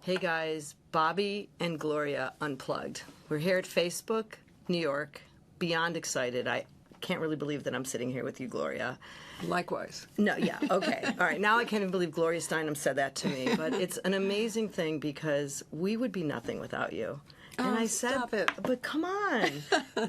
Hey guys, Bobbi and Gloria Unplugged. We're here at Facebook, New York. Beyond excited. I can't really believe that I'm sitting here with you, Gloria. Likewise. No, yeah, okay. All right, now I can't even believe Gloria Steinem said that to me. But it's an amazing thing because we would be nothing without you. And I said, stop it. But come on.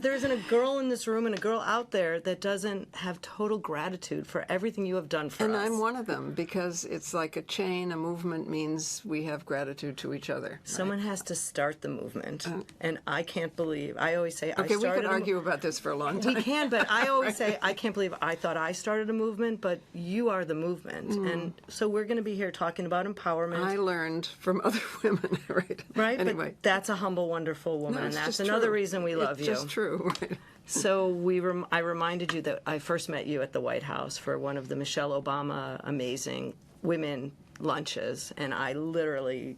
There isn't a girl in this room and a girl out there that doesn't have total gratitude for everything you have done for us. And I'm one of them because it's like a chain. A movement means we have gratitude to each other. Someone has to start the movement. And I can't believe, I always say, Okay, we could argue about this for a long time. We can, but I always say, I can't believe I thought I started a movement, but you are the movement. And so we're going to be here talking about empowerment. I learned from other women, right? Right, anyway. But that's a humble, wonderful woman, No, and that's just another true. reason we love you. It's just true, right? So I reminded you that I first met you at the White House for one of the Michelle Obama amazing women lunches, and I literally,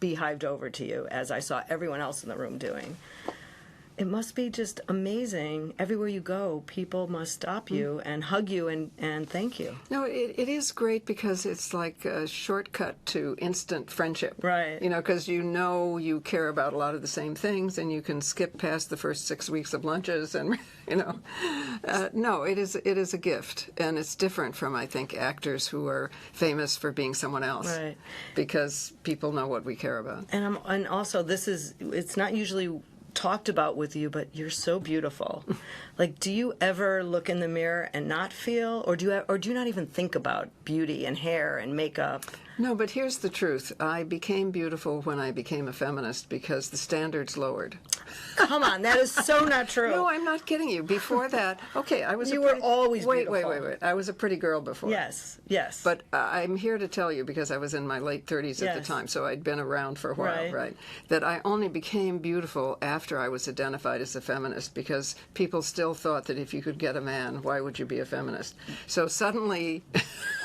beehived over to you as I saw everyone else in the room doing. It must be just amazing. Everywhere you go, people must stop you and hug you and thank you. No, it is great because it's like a shortcut to instant friendship. Right. Because you care about a lot of the same things and you can skip past the first 6 weeks of lunches and, No, it is a gift. And it's different from, I think, actors who are famous for being someone else. Right. Because people know what we care about. And also, it's not usually talked about with you, but you're so beautiful. Like, do you ever look in the mirror and not feel, or do you not even think about beauty and hair and makeup? No, but here's the truth. I became beautiful when I became a feminist because the standards lowered. Come on, that is so not true. No, I'm not kidding you. Before that, okay, I was You were always beautiful. beautiful. Wait. I was a pretty girl before. Yes. But I'm here to tell you, because I was in my late 30s at the time, so I'd been around for a while, right? That I only became beautiful after I was identified as a feminist, because people still thought that if you could get a man, why would you be a feminist? So suddenly...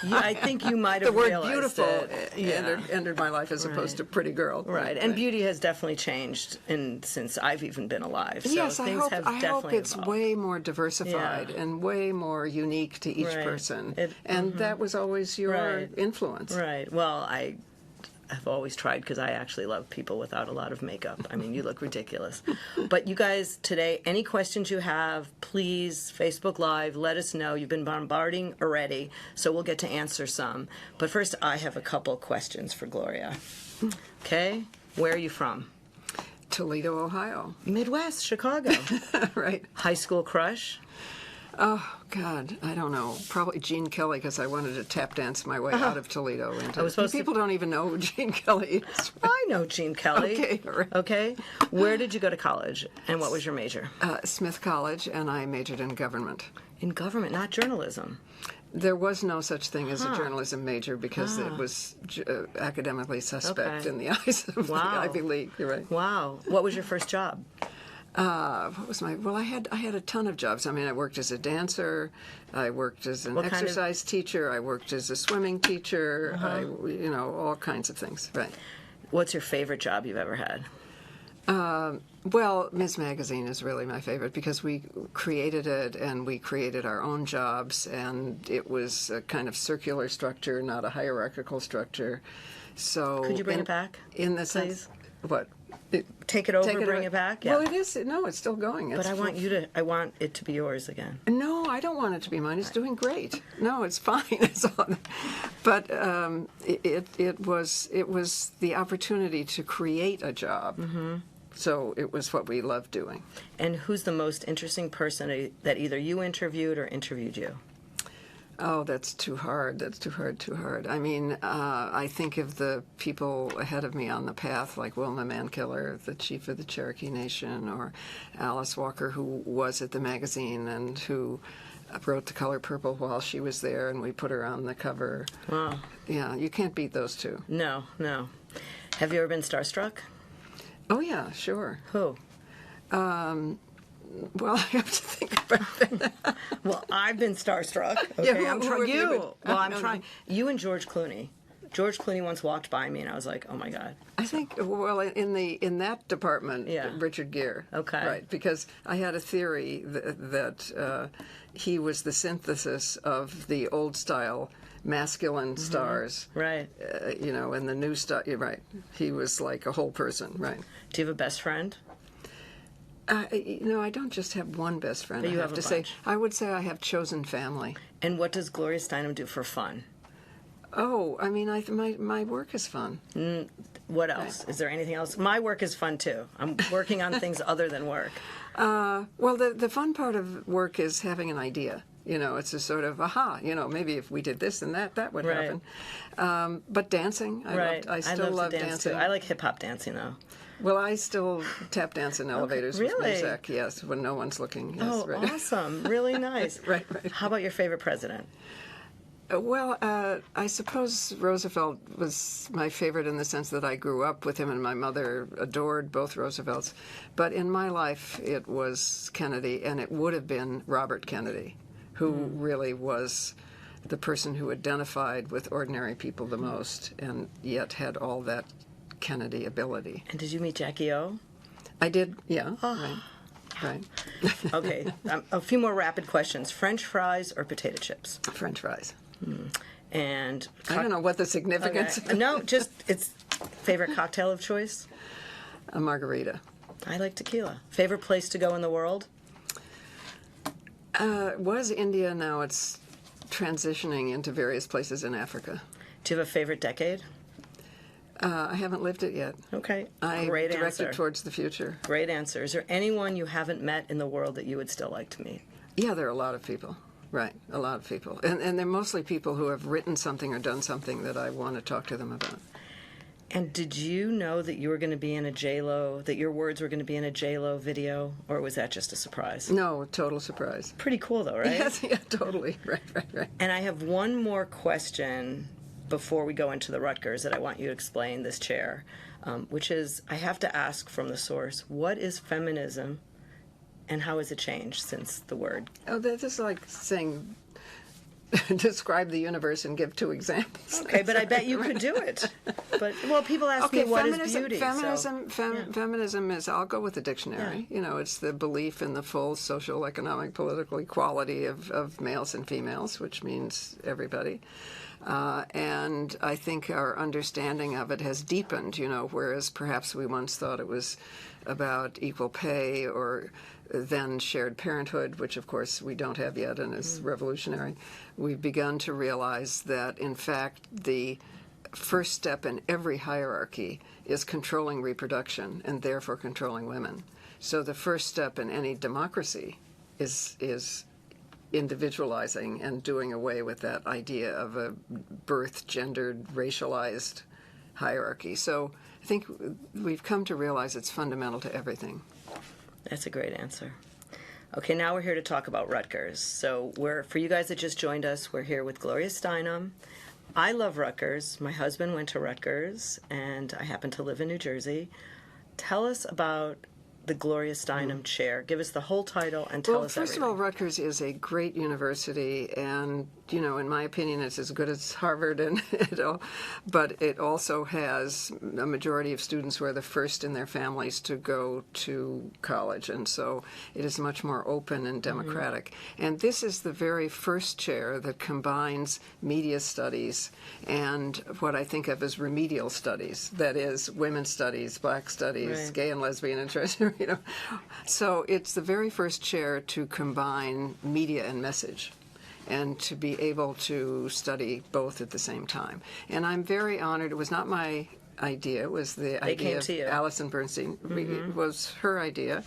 Yeah, I think you might have realized realized the word it. beautiful entered my life as opposed to pretty girl. Right, and beauty has definitely changed since I've even been alive. So yes, I hope it's evolved. way more diversified and way more unique to each person. And that was always your influence. Right. Well, I've always tried, because I actually love people without a lot of makeup. I mean, you look ridiculous. But you guys, today, any questions you have, please, Facebook Live, let us know. You've been bombarding already, so we'll get to answer some. But first, I have a couple questions for Gloria. Okay? Where are you from? Toledo, Ohio. Midwest, Chicago. Right. High school crush? Oh, God, I don't know. Probably Gene Kelly, because I wanted to tap dance my way out of Toledo. People don't even know who Gene Kelly is. I know Gene Kelly. Okay, all right. Okay. Where did you go to college, and what was your major? Smith College, and I majored in government. In government, not journalism. There was no such thing as a journalism major because it was academically suspect in the eyes of the Ivy League. You're right. Wow. What was your first job? What was my? Well, I had a ton of jobs. I mean, I worked as a dancer, I worked as an exercise teacher, I worked as a swimming teacher. All kinds of things. Right. What's your favorite job you've ever had? Well, Ms. Magazine is really my favorite because we created it and we created our own jobs, and it was a kind of circular structure, not a hierarchical structure. So could you bring it back? In the sense, what? Take it over, bring it back? Yeah. Well, it is. No, it's still going. But I want it to be yours again. No, I don't want it to be mine. It's doing great. No, it's fine. It's all, but it was the opportunity to create a job. Mm-hmm. So it was what we loved doing. And who's the most interesting person that either you interviewed or interviewed you? Oh, that's too hard. That's too hard. I mean, I think of the people ahead of me on the path, like Wilma Mankiller, the chief of the Cherokee Nation, or Alice Walker, who was at the magazine and who wrote The Color Purple while she was there, and we put her on the cover. Wow. Yeah, you can't beat those two. No. Have you ever been starstruck? Oh, yeah, sure. Who? Well, I have to think about that. Well, I've been starstruck. Okay, yeah, I'm trying. I'm no, trying. You and George Clooney. George Clooney once walked by me, and I was like, "Oh my God!" I think, well, in that department, Richard Gere. Okay. Right, because I had a theory that he was the synthesis of the old style masculine stars. Right. And the new star, you're right. He was like a whole person, right? Do you have a best friend? I don't just have one best friend. But you I have have a to say, bunch. I would say I have chosen family. And what does Gloria Steinem do for fun? Oh, I mean, my work is fun. What else? Is there anything else? My work is fun too. I'm working on things other than work. Well, the fun part of work is having an idea. It's a sort of, maybe if we did this and that would Right. happen. But dancing, I still love to dance dancing. too. I like hip hop dancing though. Well, I still tap dance in elevators with really? music, yes, when no one's looking. Yes, Oh, right. awesome. Really nice. Right. How about your favorite president? Well, I suppose Roosevelt was my favorite in the sense that I grew up with him, and my mother adored both Roosevelts. But in my life, it was Kennedy, and it would have been Robert Kennedy, who really was the person who identified with ordinary people the most, and yet had all that Kennedy ability. And did you meet Jackie O? I did, yeah, right. Okay, a few more rapid questions. French fries or potato chips? French fries. And I don't know what the significance okay. No, just it's favorite cocktail of choice? A margarita. I like tequila. Favorite place to go in the world? It was India, now it's transitioning into various places in Africa. Do you have a favorite decade? I haven't lived it yet. Okay, I great direct answer. it towards the future. Great answer. Is there anyone you haven't met in the world that you would still like to meet? Yeah, there are a lot of people. Right, a lot of people. And they're mostly people who have written something or done something that I want to talk to them about. And did you know that you were going to be in a J-Lo, that your words were going to be in a J-Lo video, or was that just a surprise? No, total surprise. Pretty cool though, right? Yes, yeah, totally. Right. And I have one more question before we go into the Rutgers that I want you to explain this chair, which is, I have to ask from the source, what is feminism and how has it changed since the word? Oh, this is like saying, describe the universe and give two examples. Okay, but I bet you could do it. But, well, people ask me what is beauty. Feminism is, I'll go with the dictionary. Yeah. It's the belief in the full social, economic, political equality of males and females, which means everybody. And I think our understanding of it has deepened, whereas perhaps we once thought it was about equal pay or then shared parenthood, which of course we don't have yet and is revolutionary. We've begun to realize that, in fact, the first step in every hierarchy is controlling reproduction and therefore controlling women. So the first step in any democracy is individualizing and doing away with that idea of a birth, gendered, racialized hierarchy. So I think we've come to realize it's fundamental to everything. That's a great answer. Okay, now we're here to talk about Rutgers. So for you guys that just joined us, we're here with Gloria Steinem. I love Rutgers. My husband went to Rutgers, and I happen to live in New Jersey. Tell us about the Gloria Steinem Chair. Give us the whole title and tell us everything. Well, first of all, Rutgers is a great university, and, in my opinion, it's as good as Harvard, but it also has a majority of students who are the first in their families to go to college, and so it is much more open and democratic. And this is the very first chair that combines media studies and what I think of as remedial studies, that is, women's studies, black studies, Right. gay and lesbian and trans. So it's the very first chair to combine media and message and to be able to study both at the same time. And I'm very honored. It was not my idea. It was the idea of Alison Bernstein. It was her idea.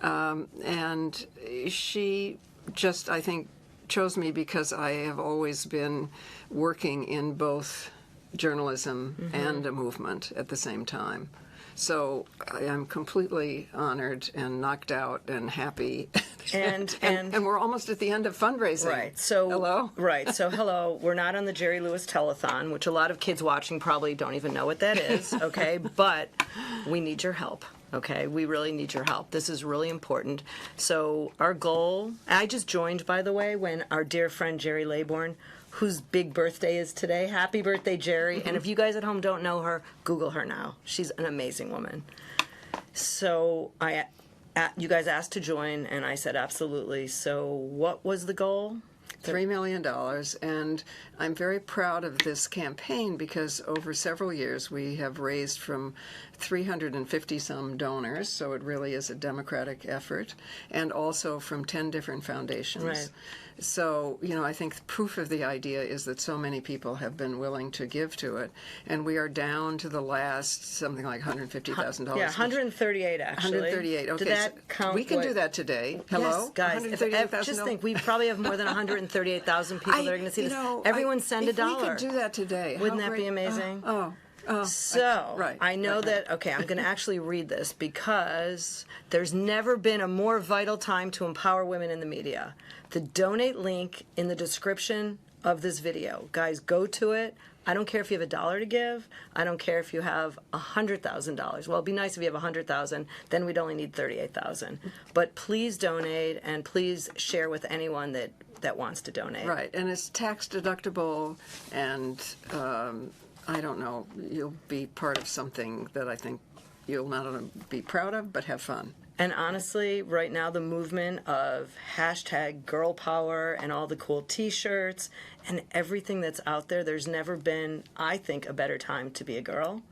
And she just, I think, chose me because I have always been working in both journalism and a movement at the same time. So I am completely honored and knocked out and happy. And we're almost at the end of fundraising. Right. So hello. Right. So hello. We're not on the Jerry Lewis Telethon, which a lot of kids watching probably don't even know what that is. Okay. But we need your help. Okay. We really need your help. This is really important. So our goal. I just joined, by the way, when our dear friend Jerry Laybourne, whose big birthday is today. Happy birthday, Jerry. And if you guys at home don't know her, Google her now. She's an amazing woman. So you guys asked to join, and I said absolutely. So what was the goal? $3 million, and I'm very proud of this campaign because over several years we have raised from 350 some donors, so it really is a democratic effort, and also from 10 different foundations. Right. So, I think proof of the idea is that so many people have been willing to give to it, and we are down to the last something like $150,000. Yeah, 138 actually. 138. Okay, Did that count? We can do that today. Hello, Yes, guys. Just think, we probably have more than 138,000 people that are going to see this. Everyone send $1. If we could do that today, Wouldn't that be amazing? Right. I know that, okay, I'm going to actually read this because there's never been a more vital time to empower women in the media. The donate link in the description of this video. Guys, go to it. I don't care if you have $1 to give. I don't care if you have $100,000. Well, it'd be nice if you have $100,000. Then we'd only need $38,000. But please donate, and please share with anyone that wants to donate. Right, and it's tax deductible, and I don't know, you'll be part of something that I think you'll not only be proud of, but have fun. And honestly, right now, the movement of hashtag girl power and all the cool T-shirts and everything that's out there, there's never been, I think, a better time to be a girl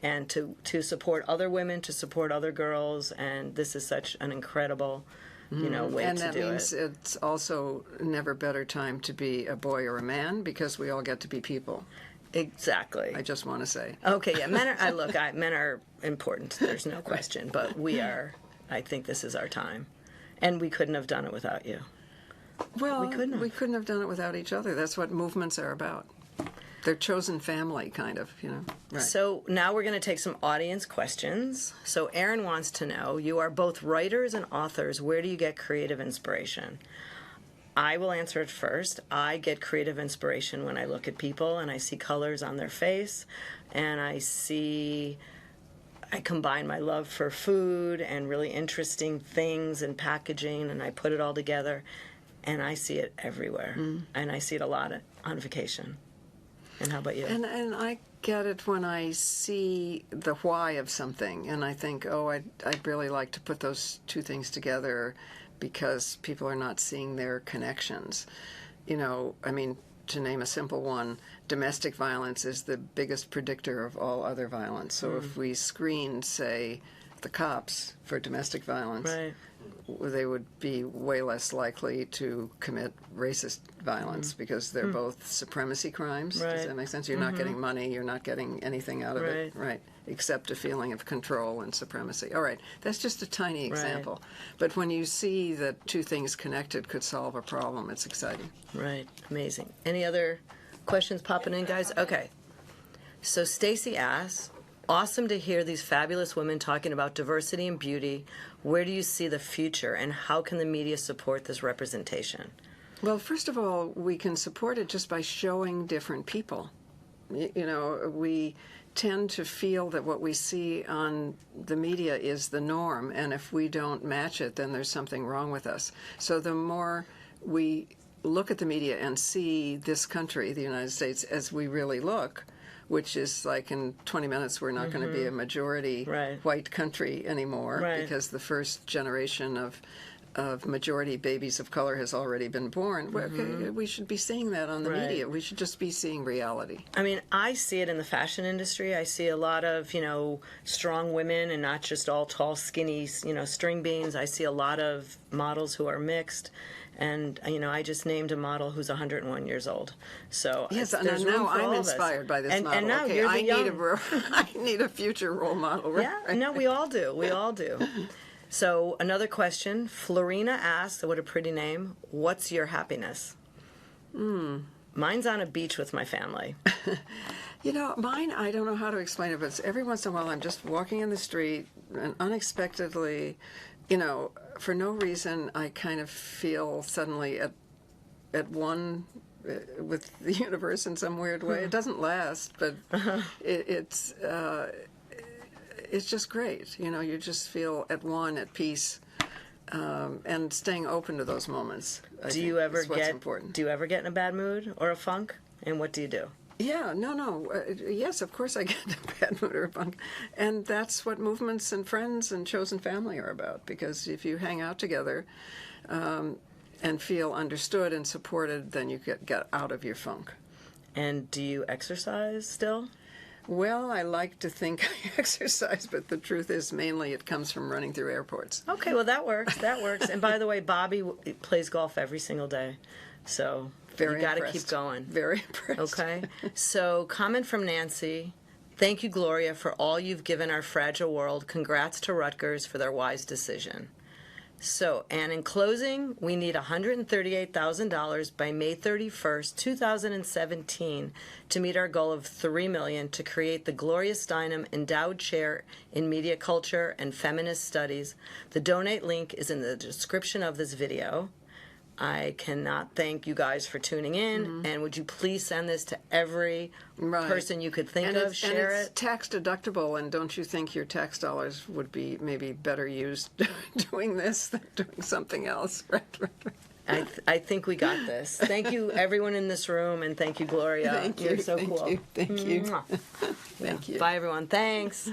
and to support other women, to support other girls. And this is such an incredible, way to do it. And that means it's also never better time to be a boy or a man because we all get to be people. Exactly. I just want to say. Okay, yeah, men are important. There's no question, but we are. I think this is our time, and we couldn't have done it without you. Well, we couldn't have done it without each other. That's what movements are about. They're chosen family, kind of, Right. So now we're going to take some audience questions. So Erin wants to know, you are both writers and authors. Where do you get creative inspiration? I will answer it first. I get creative inspiration when I look at people and I see colors on their face, and I combine my love for food and really interesting things and packaging, and I put it all together, and I see it everywhere. And I see it a lot on vacation. And how about you? And I get it when I see the why of something, and I think, I'd really like to put those two things together because people are not seeing their connections. To name a simple one, domestic violence is the biggest predictor of all other violence. So if we screened, say, the cops for domestic violence, right, they would be way less likely to commit racist violence because they're both supremacy crimes. Right. Does that make sense? You're not getting money, you're not getting anything out of it, right? Except a feeling of control and supremacy. All right, that's just a tiny example. But when you see that two things connected could solve a problem, it's exciting. Right, amazing. Any other questions popping in, guys? Okay. So Stacy asks, awesome to hear these fabulous women talking about diversity and beauty. Where do you see the future, and how can the media support this representation? Well, first of all, we can support it just by showing different people. We tend to feel that what we see on the media is the norm, and if we don't match it, then there's something wrong with us. So the more we look at the media and see this country, the United States, as we really look, which is like in 20 minutes we're not going to be a majority white country anymore because the first generation of majority babies of color has already been born. Okay, we should be seeing that on the media. We should just be seeing reality. I mean, I see it in the fashion industry. I see a lot of, strong women and not just all tall, skinny, string beans. I see a lot of models who are mixed. And, I just named a model who's 101 years old. So yes, now I'm inspired by this model. And now okay, you're the I need a future role model. Right? Yeah, no, we all do. We all do. So another question. Florina asks, what a pretty name, what's your happiness? Mine's on a beach with my family. Mine, I don't know how to explain it, but every once in a while I'm just walking in the street and unexpectedly, for no reason, I kind of feel suddenly at one with the universe in some weird way. It doesn't last, but it's just great. You just feel at one, at peace, and staying open to those moments. Do you ever get in a bad mood or a funk? And what do you do? Yeah, no. Yes, of course I get in a bad mood or a funk. And that's what movements and friends and chosen family are about. Because if you hang out together, and feel understood and supported, then you get out of your funk. And do you exercise still? Well, I like to think I exercise, but the truth is mainly it comes from running through airports. Okay, well, that works. That works. And by the way, Bobby plays golf every single day. So Very you got to impressed. keep going. Very impressed. Okay. So, comment from Nancy. Thank you, Gloria, for all you've given our fragile world. Congrats to Rutgers for their wise decision. So, and in closing, we need $138,000 by May 31st, 2017 to meet our goal of $3 million to create the Gloria Steinem Endowed Chair in Media Culture and Feminist Studies. The donate link is in the description of this video. I cannot thank you guys for tuning in, and would you please send this to every person you could think of, share and it's it. tax deductible, and don't you think your tax dollars would be maybe better used doing this than doing something else? I think we got this. Thank you, everyone in this room, and thank you, Gloria. Thank you. You're so Thank cool. you. Thank you. Mwah. Thank you. Bye, everyone. Thanks.